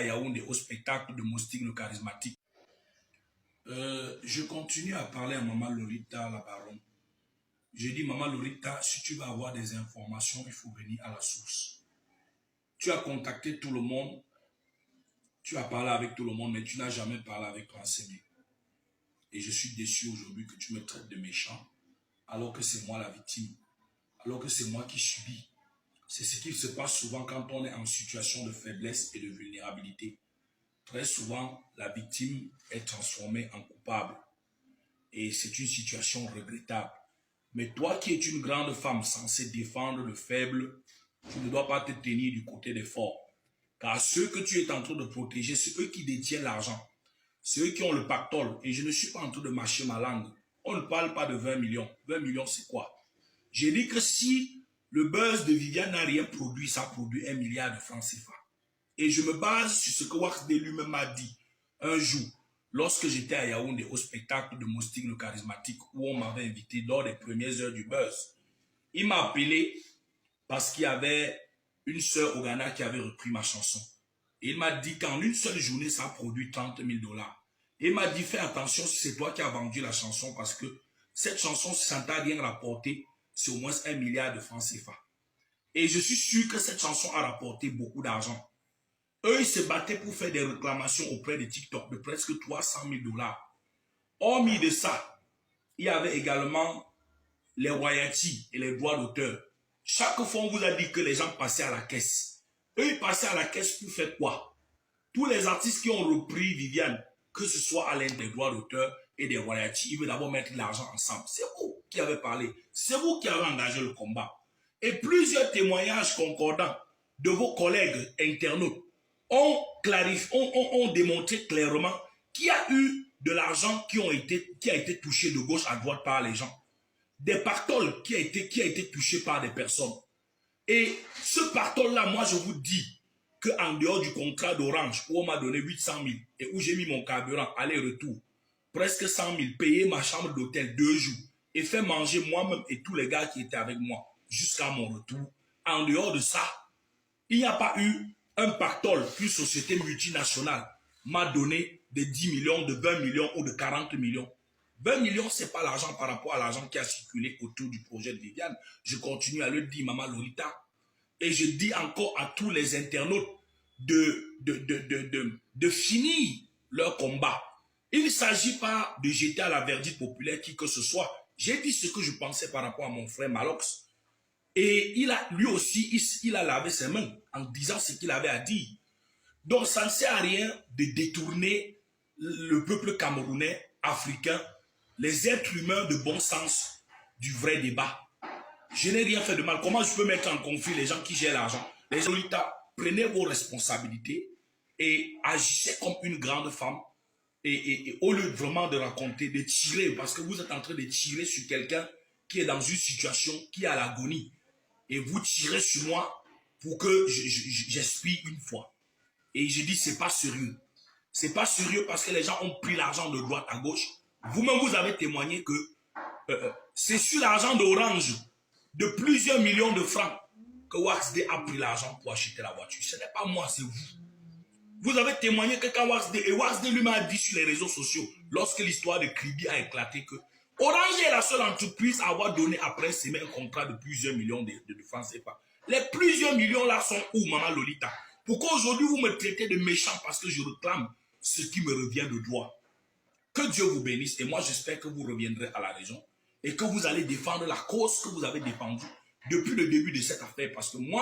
Yaoundé au spectacle de Moustique le charismatique. Je continue à parler à Maman Lolita, la baronne. J'ai dit, Maman Lolita, si tu veux avoir des informations, il faut venir à la source. Tu as contacté tout le monde, tu as parlé avec tout le monde, mais tu n'as jamais parlé avec Renseigné. Et je suis déçu aujourd'hui que tu me traites de méchant, alors que c'est moi la victime, alors que c'est moi qui subis. C'est ce qui se passe souvent quand on est en situation de faiblesse et de vulnérabilité. Très souvent, la victime est transformée en coupable. Et c'est une situation regrettable. Mais toi qui es une grande femme censée défendre le faible, tu ne dois pas te tenir du côté des forts. Car ceux que tu es en train de protéger, c'est eux qui détiennent l'argent. C'est eux qui ont le pactole. Et je ne suis pas en train de mâcher ma langue. On ne parle pas de 20 millions. 20 millions, c'est quoi? J'ai dit que si le buzz de Viviane n'a rien produit, ça produit 1 milliard de francs CFA. Et je me base sur ce que Waxdé lui-même m'a dit un jour, lorsque j'étais à Yaoundé au spectacle de Moustique le charismatique, où on m'avait invité lors des premières heures du buzz. Il m'a appelé parce qu'il y avait une sœur au Ghana qui avait repris ma chanson. Et il m'a dit qu'en une seule journée, ça a produit 30 000 $. Et il m'a dit, fais attention si c'est toi qui as vendu la chanson, parce que cette chanson, si ça ne t'a rien rapporté, c'est au moins 1 milliard de francs CFA. Et je suis sûr que cette chanson a rapporté beaucoup d'argent. Eux, ils se battaient pour faire des réclamations auprès de TikTok de presque 300 000 $. Hormis de ça, il y avait également les royalties et les droits d'auteur. Chaque fois, on vous a dit que les gens passaient à la caisse. Eux, ils passaient à la caisse pour faire quoi? Tous les artistes qui ont repris Viviane, que ce soit à l'aide des droits d'auteur et des royalties, ils veulent d'abord mettre l'argent ensemble. C'est vous qui avez parlé. C'est vous qui avez engagé le combat. Et plusieurs témoignages concordants de vos collègues internautes ont démontré clairement qu'il y a eu de l'argent qui a été touché de gauche à droite par les gens. Des pactoles qui a été touché par des personnes. Et ce pactole-là, moi je vous dis qu'en dehors du contrat d'Orange, où on m'a donné 800 000 et où j'ai mis mon carburant aller-retour, presque 100 000, payer ma chambre d'hôtel 2 jours et faire manger moi-même et tous les gars qui étaient avec moi jusqu'à mon retour, en dehors de ça, il n'y a pas eu un pactole qu'une société multinationale m'a donné de 10 millions, de 20 millions ou de 40 millions. 20 millions, ce n'est pas l'argent par rapport à l'argent qui a circulé autour du projet de Viviane. Je continue à le dire, Maman Lolita. Et je dis encore à tous les internautes de finir leur combat. Il ne s'agit pas de jeter à la verdict populaire qui que ce soit. J'ai dit ce que je pensais par rapport à mon frère Malox. Et lui aussi, il a lavé ses mains en disant ce qu'il avait à dire. Donc ça ne sert à rien de détourner le peuple camerounais, africain, les êtres humains de bon sens du vrai débat. Je n'ai rien fait de mal. Comment je peux mettre en conflit les gens qui gèrent l'argent? Les Lolita, prenez vos responsabilités et agissez comme une grande femme. Et au lieu vraiment de raconter, de tirer, parce que vous êtes en train de tirer sur quelqu'un qui est dans une situation qui est à l'agonie. Et vous tirez sur moi pour que j'expire une fois. Et je dis, c'est pas sérieux. C'est pas sérieux parce que les gens ont pris l'argent de droite à gauche. Vous-même, vous avez témoigné que c'est sur l'argent d'Orange de plusieurs millions de francs que Waxdé a pris l'argent pour acheter la voiture. Ce n'est pas moi, c'est vous. Vous avez témoigné que quand Waxdé lui m'a dit sur les réseaux sociaux, lorsque l'histoire de Kribi a éclaté, que Orange est la seule entreprise à avoir donné après un contrat de plusieurs millions de francs CFA. Les plusieurs millions là sont où, Maman Lolita? Pourquoi aujourd'hui vous me traitez de méchant parce que je réclame ce qui me revient de droit? Que Dieu vous bénisse et moi j'espère que vous reviendrez à la raison et que vous allez défendre la cause que vous avez défendue depuis le début de cette affaire parce que moi,